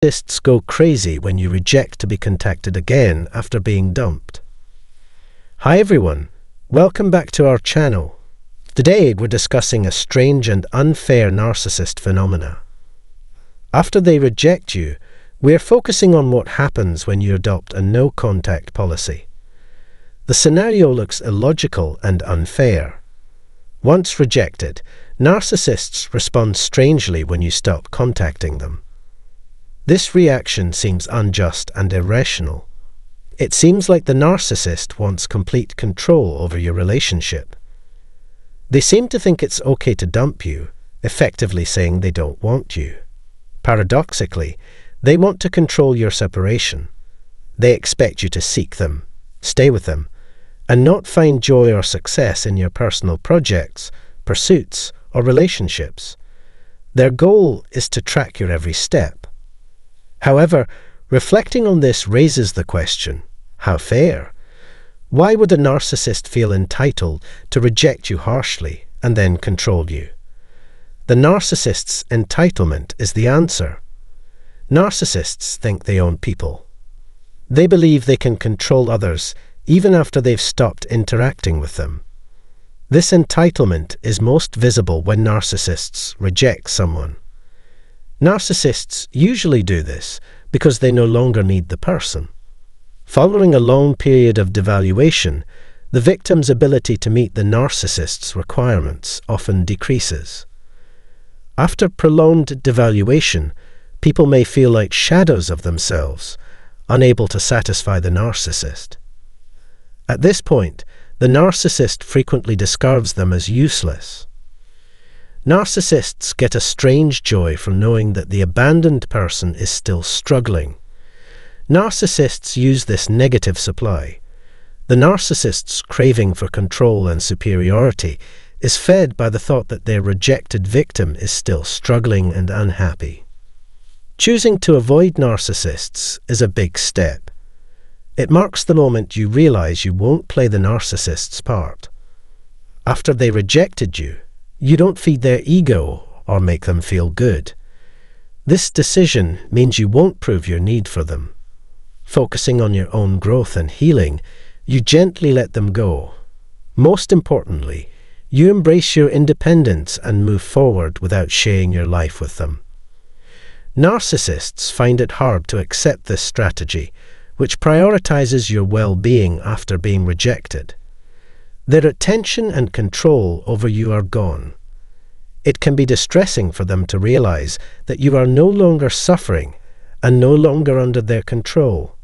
Narcissists go crazy when you reject to be contacted again after being dumped. Hi everyone, welcome back to our channel. Today we're discussing a strange and unfair narcissist phenomena. After they reject you, we're focusing on what happens when you adopt a no-contact policy. The scenario looks illogical and unfair. Once rejected, narcissists respond strangely when you stop contacting them. This reaction seems unjust and irrational. It seems like the narcissist wants complete control over your relationship. They seem to think it's okay to dump you, effectively saying they don't want you. Paradoxically, they want to control your separation. They expect you to seek them, stay with them, and not find joy or success in your personal projects, pursuits, or relationships. Their goal is to track your every step. However, reflecting on this raises the question, how fair? Why would a narcissist feel entitled to reject you harshly and then control you? The narcissist's entitlement is the answer. Narcissists think they own people. They believe they can control others even after they've stopped interacting with them. This entitlement is most visible when narcissists reject someone. Narcissists usually do this because they no longer need the person. Following a long period of devaluation, the victim's ability to meet the narcissist's requirements often decreases. After prolonged devaluation, people may feel like shadows of themselves, unable to satisfy the narcissist. At this point, the narcissist frequently discards them as useless. Narcissists get a strange joy from knowing that the abandoned person is still struggling. Narcissists use this negative supply. The narcissist's craving for control and superiority is fed by the thought that their rejected victim is still struggling and unhappy. Choosing to avoid narcissists is a big step. It marks the moment you realize you won't play the narcissist's part. After they rejected you, you don't feed their ego or make them feel good. This decision means you won't prove your need for them. Focusing on your own growth and healing, you gently let them go. Most importantly, you embrace your independence and move forward without sharing your life with them. Narcissists find it hard to accept this strategy, which prioritizes your well-being after being rejected. Their attention and control over you are gone. It can be distressing for them to realize that you are no longer suffering and no longer under their control.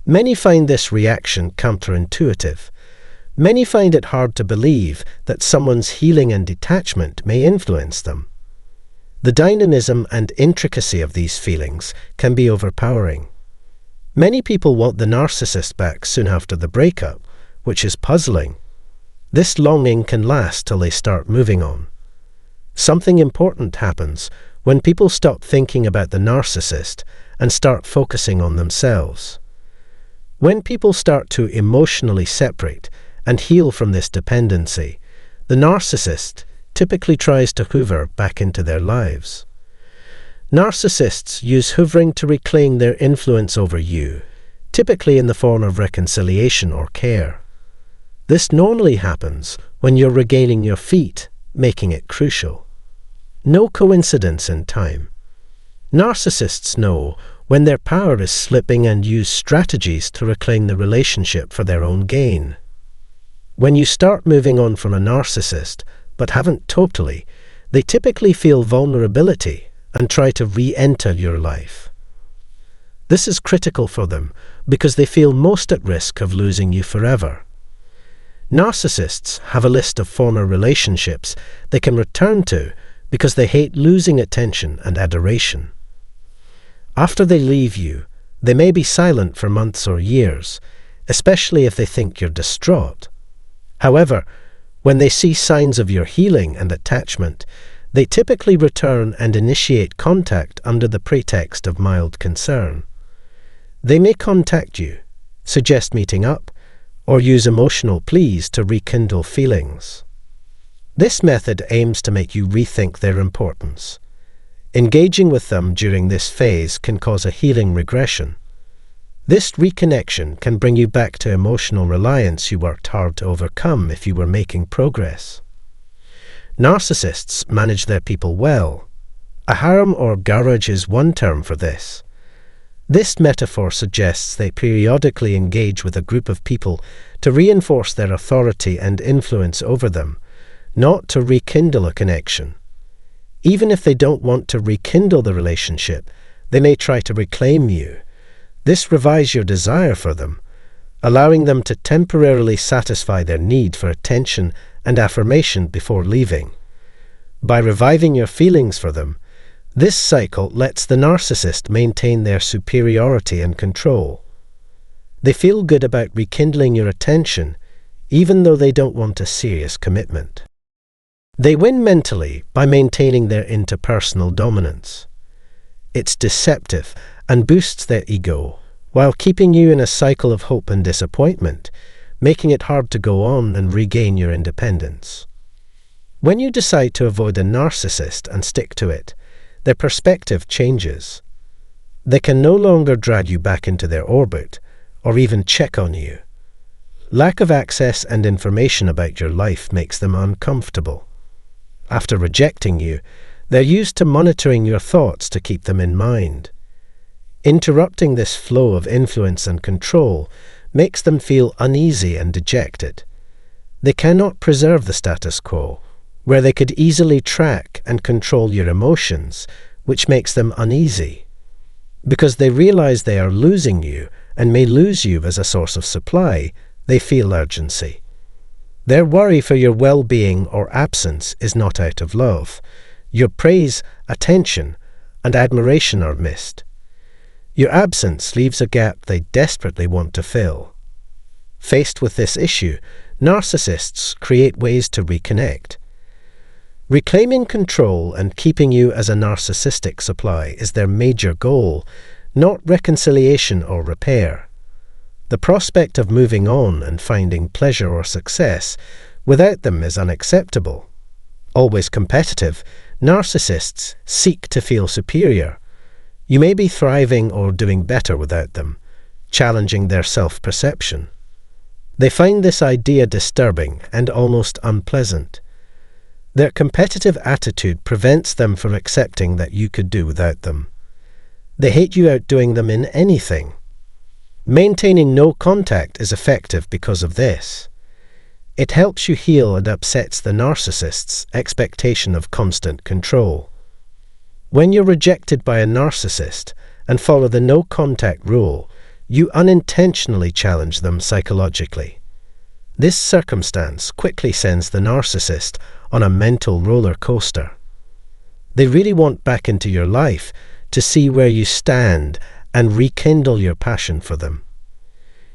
Many find this reaction counterintuitive. Many find it hard to believe that someone's healing and detachment may influence them. The dynamism and intricacy of these feelings can be overpowering. Many people want the narcissist back soon after the breakup, which is puzzling. This longing can last till they start moving on. Something important happens when people stop thinking about the narcissist and start focusing on themselves. When people start to emotionally separate and heal from this dependency, the narcissist typically tries to hoover back into their lives. Narcissists use hoovering to reclaim their influence over you, typically in the form of reconciliation or care. This normally happens when you're regaining your feet, making it crucial. No coincidence in time. Narcissists know when their power is slipping and use strategies to reclaim the relationship for their own gain. When you start moving on from a narcissist, but haven't totally, they typically feel vulnerability and try to re-enter your life. This is critical for them because they feel most at risk of losing you forever. Narcissists have a list of former relationships they can return to because they hate losing attention and adoration. After they leave you, they may be silent for months or years, especially if they think you're distraught. However, when they see signs of your healing and attachment, they typically return and initiate contact under the pretext of mild concern. They may contact you, suggest meeting up, or use emotional pleas to rekindle feelings. This method aims to make you rethink their importance. Engaging with them during this phase can cause a healing regression. This reconnection can bring you back to emotional reliance you worked hard to overcome if you were making progress. Narcissists manage their people well. A harem or garage is one term for this. This metaphor suggests they periodically engage with a group of people to reinforce their authority and influence over them, not to rekindle a connection. Even if they don't want to rekindle the relationship, they may try to reclaim you. This revives your desire for them, allowing them to temporarily satisfy their need for attention and affirmation before leaving. By reviving your feelings for them, this cycle lets the narcissist maintain their superiority and control. They feel good about rekindling your attention, even though they don't want a serious commitment. They win mentally by maintaining their interpersonal dominance. It's deceptive and boosts their ego, while keeping you in a cycle of hope and disappointment, making it hard to go on and regain your independence. When you decide to avoid a narcissist and stick to it, their perspective changes. They can no longer drag you back into their orbit, or even check on you. Lack of access and information about your life makes them uncomfortable. After rejecting you, they're used to monitoring your thoughts to keep them in mind. Interrupting this flow of influence and control makes them feel uneasy and dejected. They cannot preserve the status quo, where they could easily track and control your emotions, which makes them uneasy. Because they realize they are losing you and may lose you as a source of supply, they feel urgency. Their worry for your well-being or absence is not out of love. Your praise, attention, and admiration are missed. Your absence leaves a gap they desperately want to fill. Faced with this issue, narcissists create ways to reconnect. Reclaiming control and keeping you as a narcissistic supply is their major goal, not reconciliation or repair. The prospect of moving on and finding pleasure or success without them is unacceptable. Always competitive, narcissists seek to feel superior. You may be thriving or doing better without them, challenging their self-perception. They find this idea disturbing and almost unpleasant. Their competitive attitude prevents them from accepting that you could do without them. They hate you outdoing them in anything. Maintaining no contact is effective because of this. It helps you heal and upsets the narcissist's expectation of constant control. When you're rejected by a narcissist and follow the no contact rule, you unintentionally challenge them psychologically. This circumstance quickly sends the narcissist on a mental roller coaster. They really want back into your life to see where you stand and rekindle your passion for them.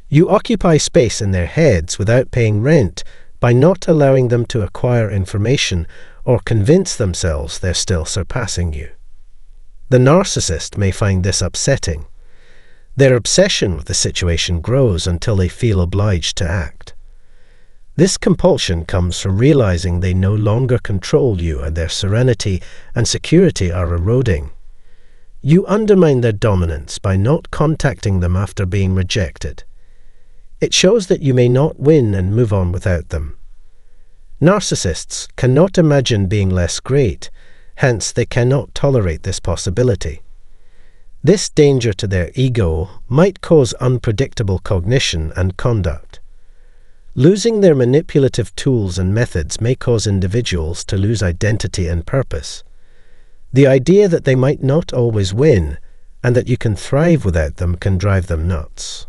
You occupy space in their heads without paying rent by not allowing them to acquire information or convince themselves they're still surpassing you. The narcissist may find this upsetting. Their obsession with the situation grows until they feel obliged to act. This compulsion comes from realizing they no longer control you and their serenity and security are eroding. You undermine their dominance by not contacting them after being rejected. It shows that you may not win and move on without them. Narcissists cannot imagine being less great, hence they cannot tolerate this possibility. This danger to their ego might cause unpredictable cognition and conduct. Losing their manipulative tools and methods may cause individuals to lose identity and purpose. The idea that they might not always win and that you can thrive without them can drive them nuts.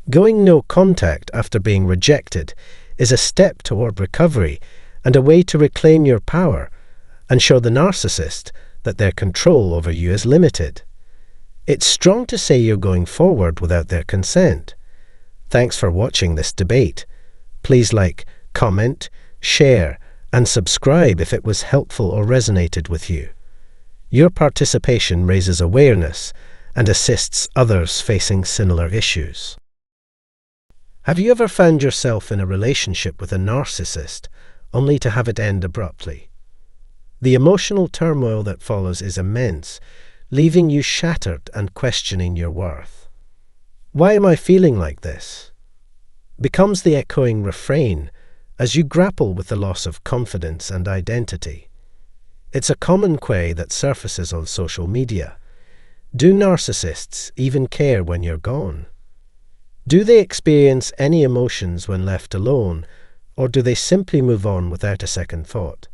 Going no contact after being rejected is a step toward recovery and a way to reclaim your power and show the narcissist that their control over you is limited. It's strong to say you're going forward without their consent. Thanks for watching this debate. Please like, comment, share, and subscribe if it was helpful or resonated with you. Your participation raises awareness and assists others facing similar issues. Have you ever found yourself in a relationship with a narcissist only to have it end abruptly? The emotional turmoil that follows is immense, leaving you shattered and questioning your worth. "Why am I feeling like this?" becomes the echoing refrain as you grapple with the loss of confidence and identity. It's a common query that surfaces on social media. Do narcissists even care when you're gone? Do they experience any emotions when left alone, or do they simply move on without a second thought?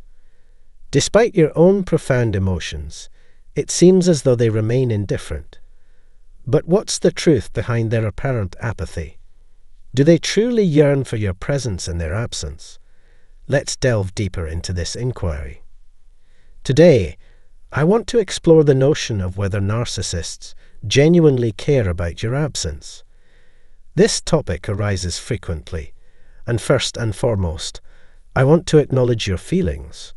Despite your own profound emotions, it seems as though they remain indifferent. But what's the truth behind their apparent apathy? Do they truly yearn for your presence in their absence? Let's delve deeper into this inquiry. Today, I want to explore the notion of whether narcissists genuinely care about your absence. This topic arises frequently, and first and foremost, I want to acknowledge your feelings.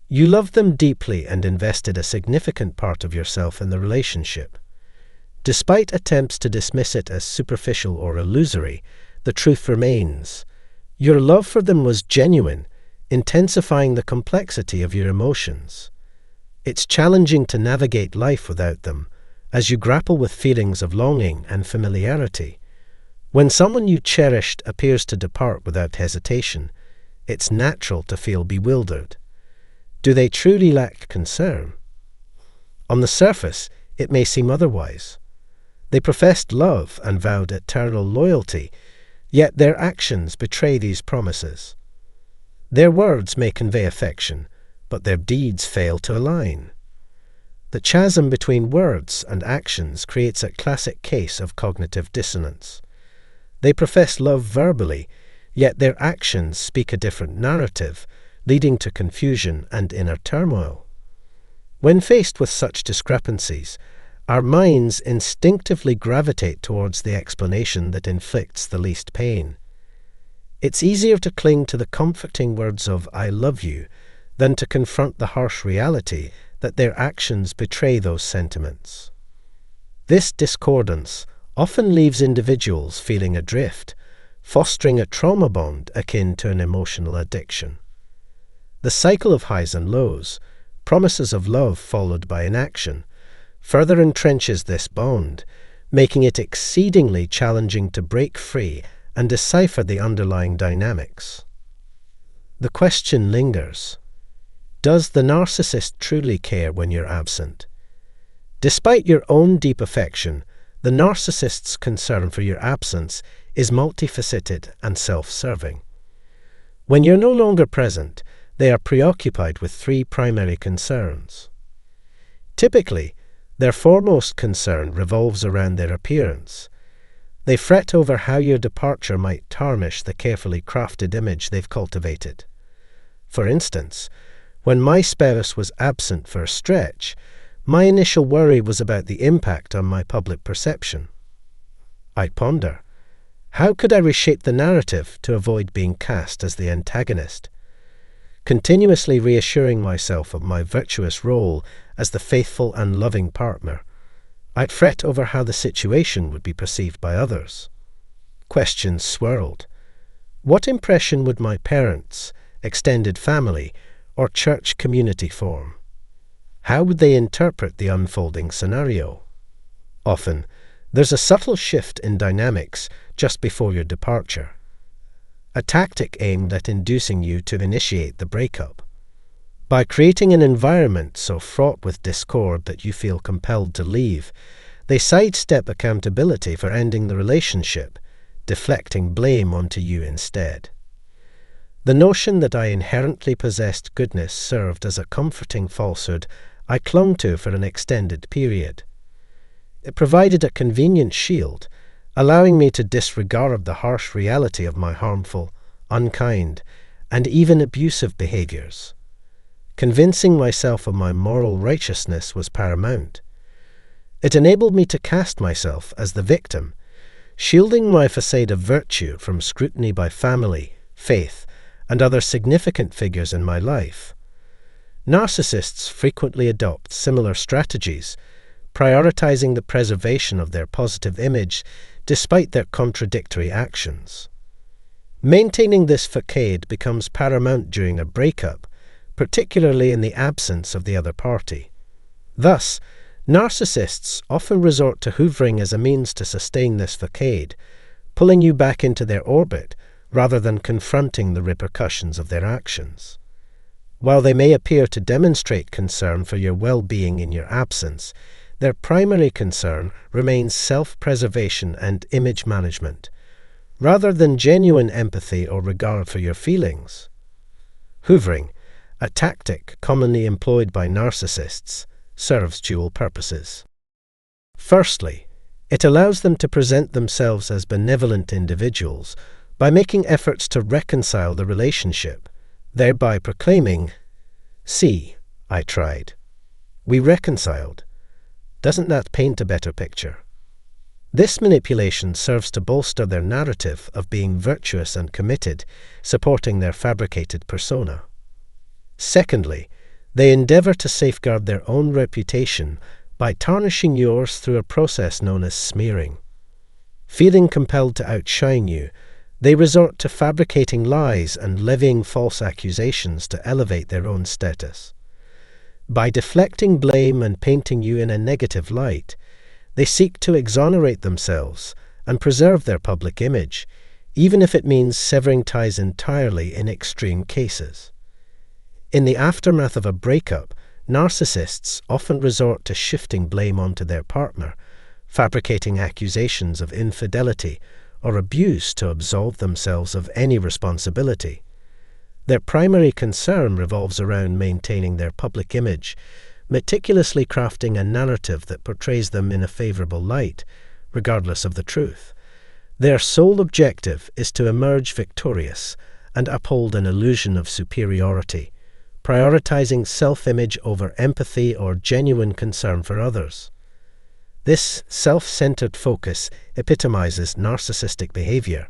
You love them deeply and invested a significant part of yourself in the relationship. Despite attempts to dismiss it as superficial or illusory, the truth remains. Your love for them was genuine, intensifying the complexity of your emotions. It's challenging to navigate life without them, as you grapple with feelings of longing and familiarity. When someone you cherished appears to depart without hesitation, it's natural to feel bewildered. Do they truly lack concern? On the surface, it may seem otherwise. They professed love and vowed eternal loyalty, yet their actions betray these promises. Their words may convey affection, but their deeds fail to align. The chasm between words and actions creates a classic case of cognitive dissonance. They profess love verbally, yet their actions speak a different narrative, leading to confusion and inner turmoil. When faced with such discrepancies, our minds instinctively gravitate towards the explanation that inflicts the least pain. It's easier to cling to the comforting words of "I love you" than to confront the harsh reality that their actions betray those sentiments. This discordance often leaves individuals feeling adrift, fostering a trauma bond akin to an emotional addiction. The cycle of highs and lows, promises of love followed by inaction, further entrenches this bond, making it exceedingly challenging to break free and decipher the underlying dynamics. The question lingers: does the narcissist truly care when you're absent? Despite your own deep affection, the narcissist's concern for your absence is multifaceted and self-serving. When you're no longer present, they are preoccupied with three primary concerns. Typically, their foremost concern revolves around their appearance. They fret over how your departure might tarnish the carefully crafted image they've cultivated. For instance, when my spouse was absent for a stretch, my initial worry was about the impact on my public perception. I'd ponder, how could I reshape the narrative to avoid being cast as the antagonist? Continuously reassuring myself of my virtuous role as the faithful and loving partner, I'd fret over how the situation would be perceived by others. Questions swirled. What impression would my parents, extended family, or church community form? How would they interpret the unfolding scenario? Often, there's a subtle shift in dynamics just before your departure. A tactic aimed at inducing you to initiate the breakup. By creating an environment so fraught with discord that you feel compelled to leave, they sidestep accountability for ending the relationship, deflecting blame onto you instead. The notion that I inherently possessed goodness served as a comforting falsehood I clung to for an extended period. It provided a convenient shield, allowing me to disregard the harsh reality of my harmful, unkind, and even abusive behaviors. Convincing myself of my moral righteousness was paramount. It enabled me to cast myself as the victim, shielding my facade of virtue from scrutiny by family, faith, and other significant figures in my life. Narcissists frequently adopt similar strategies, prioritizing the preservation of their positive image despite their contradictory actions. Maintaining this facade becomes paramount during a breakup, particularly in the absence of the other party. Thus, narcissists often resort to hoovering as a means to sustain this facade, pulling you back into their orbit rather than confronting the repercussions of their actions. While they may appear to demonstrate concern for your well-being in your absence, their primary concern remains self-preservation and image management, rather than genuine empathy or regard for your feelings. Hoovering, a tactic commonly employed by narcissists, serves dual purposes. Firstly, it allows them to present themselves as benevolent individuals by making efforts to reconcile the relationship, thereby proclaiming, "See, I tried. We reconciled. Doesn't that paint a better picture?" This manipulation serves to bolster their narrative of being virtuous and committed, supporting their fabricated persona. Secondly, they endeavor to safeguard their own reputation by tarnishing yours through a process known as smearing. Feeling compelled to outshine you, they resort to fabricating lies and levying false accusations to elevate their own status. By deflecting blame and painting you in a negative light, they seek to exonerate themselves and preserve their public image, even if it means severing ties entirely in extreme cases. In the aftermath of a breakup, narcissists often resort to shifting blame onto their partner, fabricating accusations of infidelity or abuse to absolve themselves of any responsibility. Their primary concern revolves around maintaining their public image, meticulously crafting a narrative that portrays them in a favorable light, regardless of the truth. Their sole objective is to emerge victorious and uphold an illusion of superiority, prioritizing self-image over empathy or genuine concern for others. This self-centered focus epitomizes narcissistic behavior,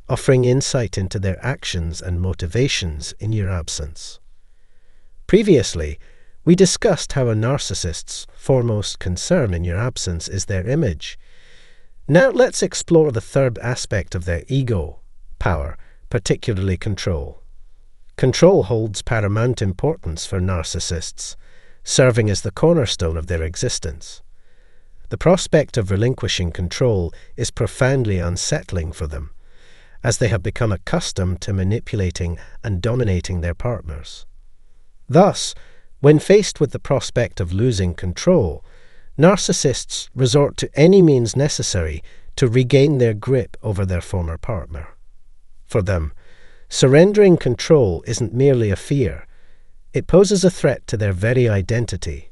offering insight into their actions and motivations in your absence. Previously, we discussed how a narcissist's foremost concern in your absence is their image. Now let's explore the third aspect of their ego, power, particularly control. Control holds paramount importance for narcissists, serving as the cornerstone of their existence. The prospect of relinquishing control is profoundly unsettling for them, as they have become accustomed to manipulating and dominating their partners. Thus, when faced with the prospect of losing control, narcissists resort to any means necessary to regain their grip over their former partner. For them, surrendering control isn't merely a fear, it poses a threat to their very identity,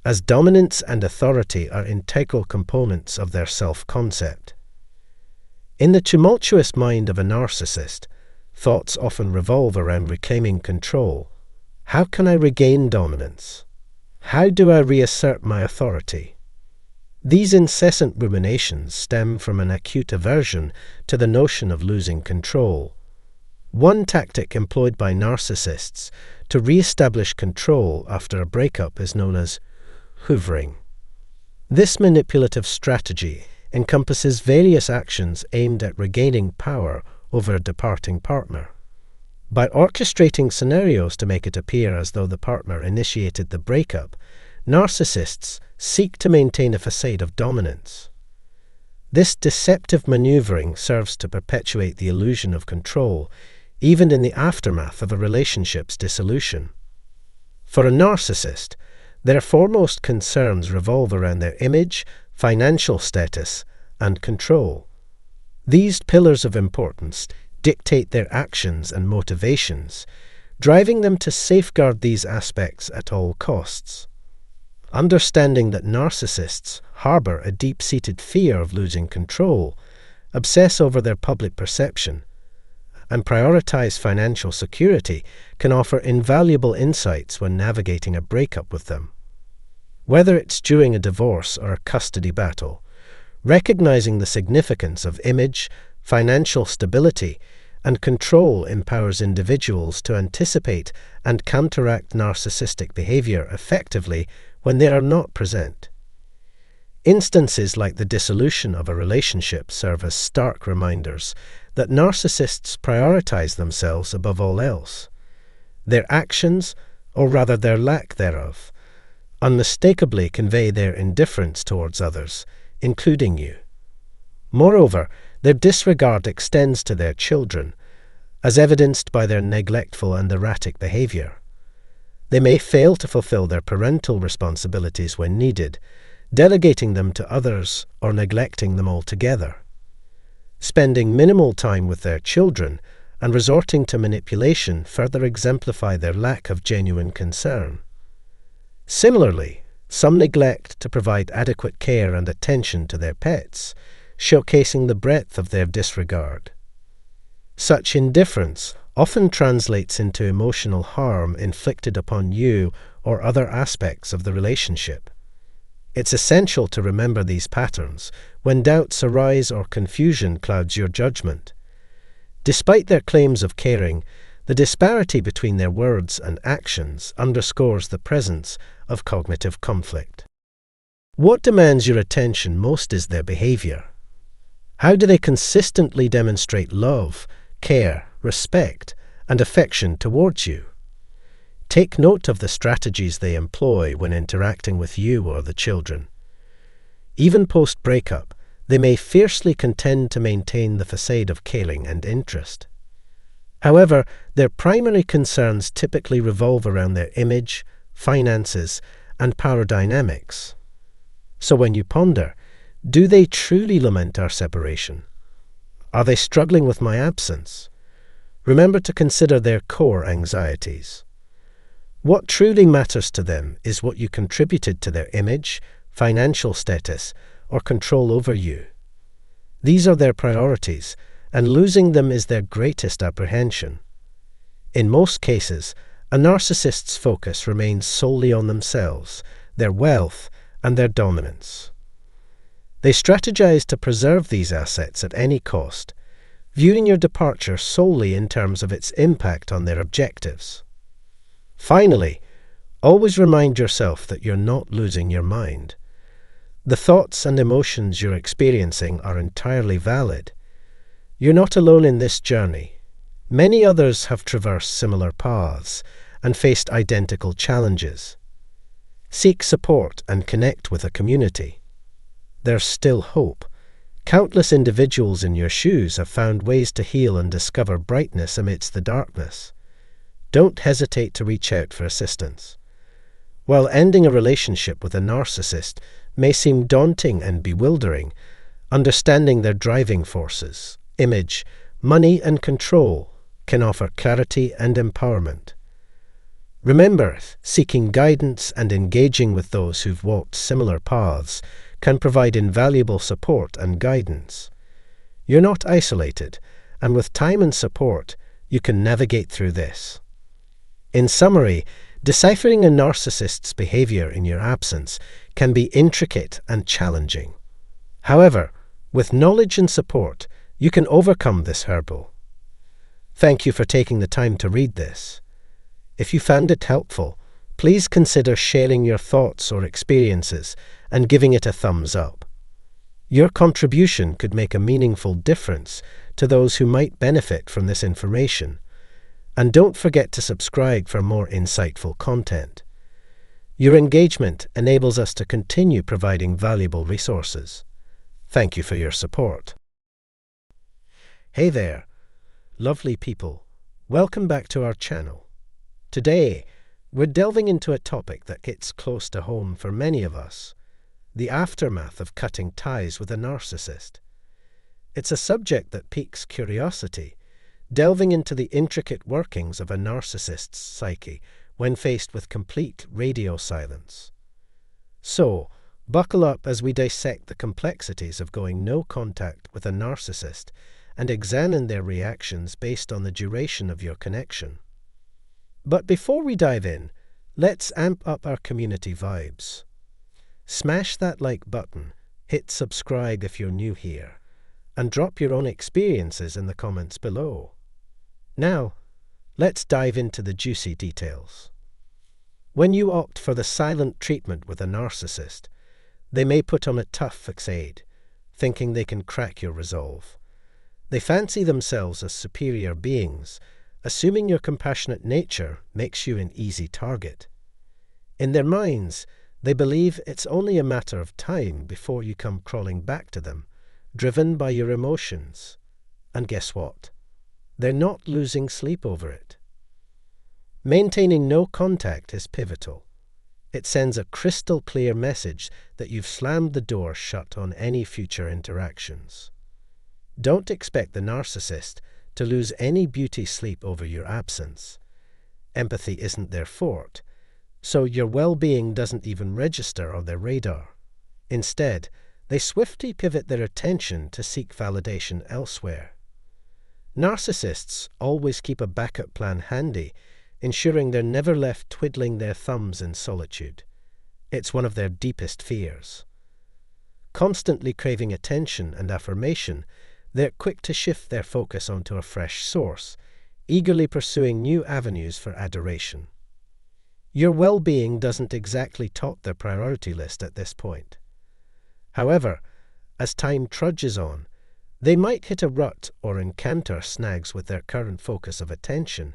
as dominance and authority are integral components of their self-concept. In the tumultuous mind of a narcissist, thoughts often revolve around reclaiming control. How can I regain dominance? How do I reassert my authority? These incessant ruminations stem from an acute aversion to the notion of losing control. One tactic employed by narcissists to re-establish control after a breakup is known as hoovering. This manipulative strategy encompasses various actions aimed at regaining power over a departing partner. By orchestrating scenarios to make it appear as though the partner initiated the breakup, narcissists seek to maintain a facade of dominance. This deceptive maneuvering serves to perpetuate the illusion of control, even in the aftermath of a relationship's dissolution. For a narcissist, their foremost concerns revolve around their image, financial status, and control. These pillars of importance dictate their actions and motivations, driving them to safeguard these aspects at all costs. Understanding that narcissists harbor a deep-seated fear of losing control, obsess over their public perception, and prioritize financial security can offer invaluable insights when navigating a breakup with them. Whether it's during a divorce or a custody battle, recognizing the significance of image, financial stability, and control empowers individuals to anticipate and counteract narcissistic behavior effectively when they are not present. Instances like the dissolution of a relationship serve as stark reminders that narcissists prioritize themselves above all else. Their actions, or rather their lack thereof, unmistakably convey their indifference towards others, including you. Moreover, their disregard extends to their children, as evidenced by their neglectful and erratic behavior. They may fail to fulfill their parental responsibilities when needed, delegating them to others or neglecting them altogether. Spending minimal time with their children and resorting to manipulation further exemplify their lack of genuine concern. Similarly, some neglect to provide adequate care and attention to their pets, showcasing the breadth of their disregard. Such indifference often translates into emotional harm inflicted upon you or other aspects of the relationship. It's essential to remember these patterns when doubts arise or confusion clouds your judgment. Despite their claims of caring, the disparity between their words and actions underscores the presence of cognitive conflict. What demands your attention most is their behavior. How do they consistently demonstrate love, care, respect, and affection towards you? Take note of the strategies they employ when interacting with you or the children. Even post-breakup, they may fiercely contend to maintain the facade of caring and interest. However, their primary concerns typically revolve around their image, finances, and power dynamics. So when you ponder, do they truly lament our separation? Are they struggling with my absence? Remember to consider their core anxieties. What truly matters to them is what you contributed to their image, financial status, or control over you. These are their priorities, and losing them is their greatest apprehension. In most cases, a narcissist's focus remains solely on themselves, their wealth, and their dominance. They strategize to preserve these assets at any cost, viewing your departure solely in terms of its impact on their objectives. Finally, always remind yourself that you're not losing your mind. The thoughts and emotions you're experiencing are entirely valid. You're not alone in this journey. Many others have traversed similar paths and faced identical challenges. Seek support and connect with a community. There's still hope. Countless individuals in your shoes have found ways to heal and discover brightness amidst the darkness. Don't hesitate to reach out for assistance. While ending a relationship with a narcissist may seem daunting and bewildering, understanding their driving forces, image, money, and control can offer clarity and empowerment. Remember, seeking guidance and engaging with those who've walked similar paths can provide invaluable support and guidance. You're not isolated, and with time and support, you can navigate through this. In summary, deciphering a narcissist's behavior in your absence can be intricate and challenging. However, with knowledge and support, you can overcome this hurdle. Thank you for taking the time to read this. If you found it helpful, please consider sharing your thoughts or experiences and giving it a thumbs up. Your contribution could make a meaningful difference to those who might benefit from this information. And don't forget to subscribe for more insightful content. Your engagement enables us to continue providing valuable resources. Thank you for your support. Hey there, lovely people. Welcome back to our channel. Today, we're delving into a topic that hits close to home for many of us: the aftermath of cutting ties with a narcissist. It's a subject that piques curiosity, delving into the intricate workings of a narcissist's psyche when faced with complete radio silence. So, buckle up as we dissect the complexities of going no contact with a narcissist and examine their reactions based on the duration of your connection. But before we dive in, let's amp up our community vibes. Smash that like button, hit subscribe if you're new here, and drop your own experiences in the comments below. Now, let's dive into the juicy details. When you opt for the silent treatment with a narcissist, they may put on a tough facade, thinking they can crack your resolve. They fancy themselves as superior beings, assuming your compassionate nature makes you an easy target. In their minds, they believe it's only a matter of time before you come crawling back to them, driven by your emotions. And guess what? They're not losing sleep over it. Maintaining no contact is pivotal. It sends a crystal clear message that you've slammed the door shut on any future interactions. Don't expect the narcissist to lose any beauty sleep over your absence. Empathy isn't their forte, so your well-being doesn't even register on their radar. Instead, they swiftly pivot their attention to seek validation elsewhere. Narcissists always keep a backup plan handy, ensuring they're never left twiddling their thumbs in solitude. It's one of their deepest fears. Constantly craving attention and affirmation, they're quick to shift their focus onto a fresh source, eagerly pursuing new avenues for adoration. Your well-being doesn't exactly top their priority list at this point. However, as time trudges on, they might hit a rut or encounter snags with their current focus of attention,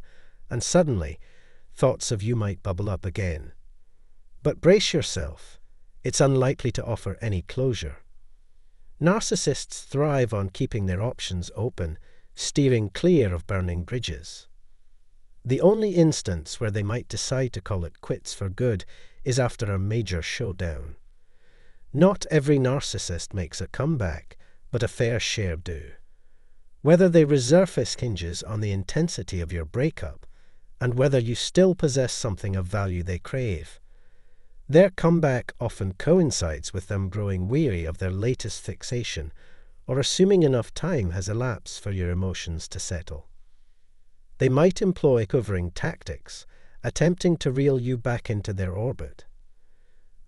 and suddenly, thoughts of you might bubble up again. But brace yourself. It's unlikely to offer any closure. Narcissists thrive on keeping their options open, steering clear of burning bridges. The only instance where they might decide to call it quits for good is after a major showdown. Not every narcissist makes a comeback, but a fair share do. Whether they resurface hinges on the intensity of your breakup, and whether you still possess something of value they crave. Their comeback often coincides with them growing weary of their latest fixation, or assuming enough time has elapsed for your emotions to settle. They might employ covering tactics, attempting to reel you back into their orbit.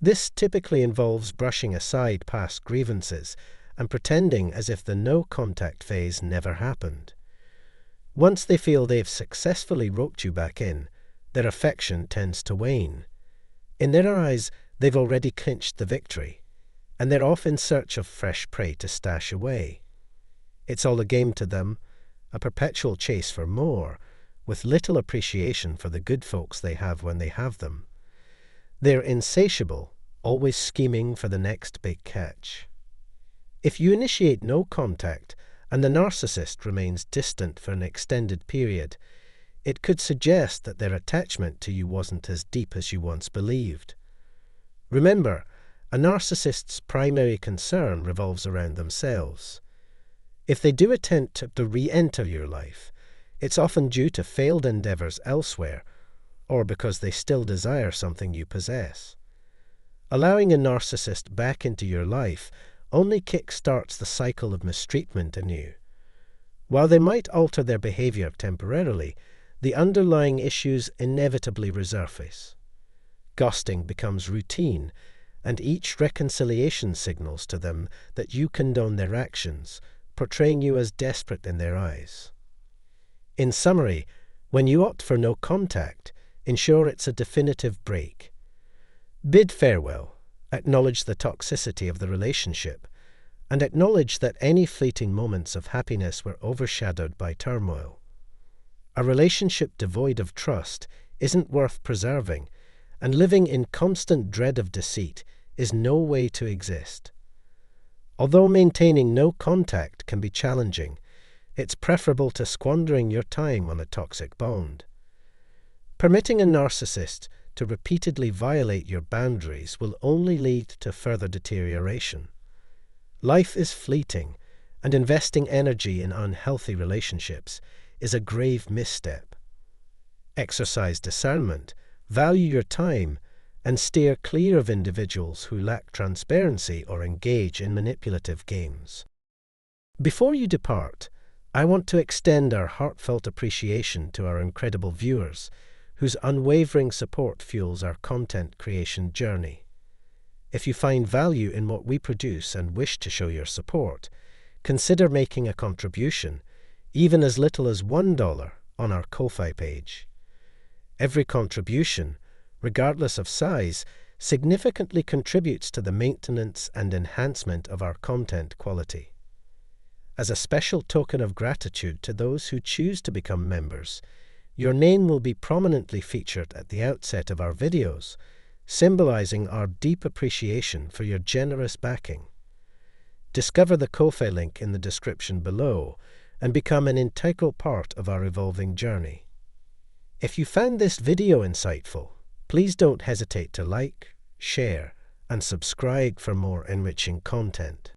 This typically involves brushing aside past grievances and pretending as if the no-contact phase never happened. Once they feel they've successfully roped you back in, their affection tends to wane. In their eyes, they've already clinched the victory, and they're off in search of fresh prey to stash away. It's all a game to them, a perpetual chase for more, with little appreciation for the good folks they have when they have them. They're insatiable, always scheming for the next big catch. If you initiate no contact, and the narcissist remains distant for an extended period, it could suggest that their attachment to you wasn't as deep as you once believed. Remember, a narcissist's primary concern revolves around themselves. If they do attempt to re-enter your life, it's often due to failed endeavors elsewhere, or because they still desire something you possess. Allowing a narcissist back into your life only kick-starts the cycle of mistreatment anew. While they might alter their behavior temporarily, the underlying issues inevitably resurface. Ghosting becomes routine, and each reconciliation signals to them that you condone their actions, portraying you as desperate in their eyes. In summary, when you opt for no contact, ensure it's a definitive break. Bid farewell, acknowledge the toxicity of the relationship, and acknowledge that any fleeting moments of happiness were overshadowed by turmoil. A relationship devoid of trust isn't worth preserving, and living in constant dread of deceit is no way to exist. Although maintaining no contact can be challenging, it's preferable to squandering your time on a toxic bond. Permitting a narcissist to repeatedly violate your boundaries will only lead to further deterioration. Life is fleeting, and investing energy in unhealthy relationships is a grave misstep. Exercise discernment, value your time, and steer clear of individuals who lack transparency or engage in manipulative games. Before you depart, I want to extend our heartfelt appreciation to our incredible viewers, whose unwavering support fuels our content creation journey. If you find value in what we produce and wish to show your support, consider making a contribution, even as little as $1, on our Ko-Fi page. Every contribution, regardless of size, significantly contributes to the maintenance and enhancement of our content quality. As a special token of gratitude to those who choose to become members, Your name will be prominently featured at the outset of our videos, symbolizing our deep appreciation for your generous backing. Discover the Ko-fi link in the description below and become an integral part of our evolving journey. If you found this video insightful, please don't hesitate to like, share, and subscribe for more enriching content.